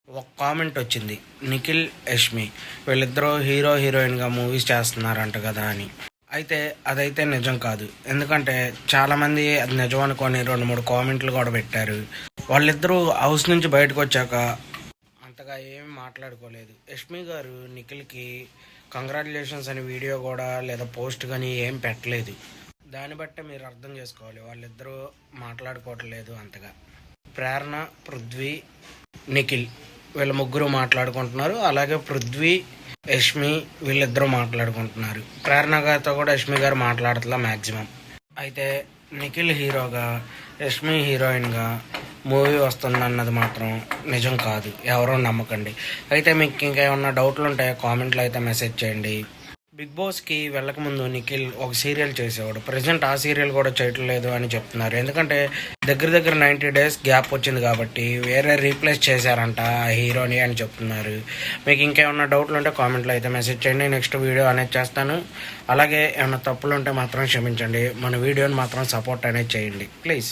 ఒక కామెంట్ వచ్చింది, నిఖిల్ యష్మి వీళ్ళిద్దరూ హీరో హీరోయిన్గా మూవీస్ చేస్తున్నారంట కదా అని. అయితే అదైతే నిజం కాదు. ఎందుకంటే చాలామంది అది నిజం అనుకొని 2-3 కామెంట్లు కూడా పెట్టారు. వాళ్ళిద్దరూ హౌస్ నుంచి బయటకు వచ్చాక అంతగా ఏమి మాట్లాడుకోలేదు. యష్మి గారు నిఖిల్కి కంగ్రాచులేషన్స్ అనే వీడియో కూడా లేదా పోస్ట్ కానీ ఏం పెట్టలేదు. దాన్ని బట్టే మీరు అర్థం చేసుకోవాలి వాళ్ళిద్దరూ మాట్లాడుకోవట్లేదు అంతగా. ప్రేరణ, పృథ్వీ, నిఖిల్ వీళ్ళ ముగ్గురు మాట్లాడుకుంటున్నారు. అలాగే పృథ్వీ, యష్మి వీళ్ళిద్దరూ మాట్లాడుకుంటున్నారు. ప్రేరణ గారితో కూడా యష్మి గారు మాట్లాడట్లా మ్యాక్సిమం. అయితే నిఖిల్ హీరోగా, యష్మి హీరోయిన్గా మూవీ వస్తుందన్నది మాత్రం నిజం కాదు. ఎవరో నమ్మకండి. అయితే మీకు ఇంకా ఏమన్నా డౌట్లు ఉంటే కామెంట్లో అయితే మెసేజ్ చేయండి. బిగ్ బాస్కి వెళ్ళకముందు నిఖిల్ ఒక సీరియల్ చేసేవాడు. ప్రజెంట్ ఆ సీరియల్ కూడా చేయట్లేదు అని చెప్తున్నారు. ఎందుకంటే దగ్గర 90 days గ్యాప్ వచ్చింది కాబట్టి వేరే రీప్లేస్ చేశారంట ఆ హీరోని అని చెప్తున్నారు. మీకు ఇంకేమన్నా డౌట్లు ఉంటే కామెంట్లో అయితే మెసేజ్ చేయండి. నెక్స్ట్ వీడియో అనేది చేస్తాను. అలాగే ఏమైనా తప్పులు ఉంటే మాత్రం క్షమించండి. మన వీడియోని మాత్రం సపోర్ట్ అనేది చేయండి ప్లీజ్.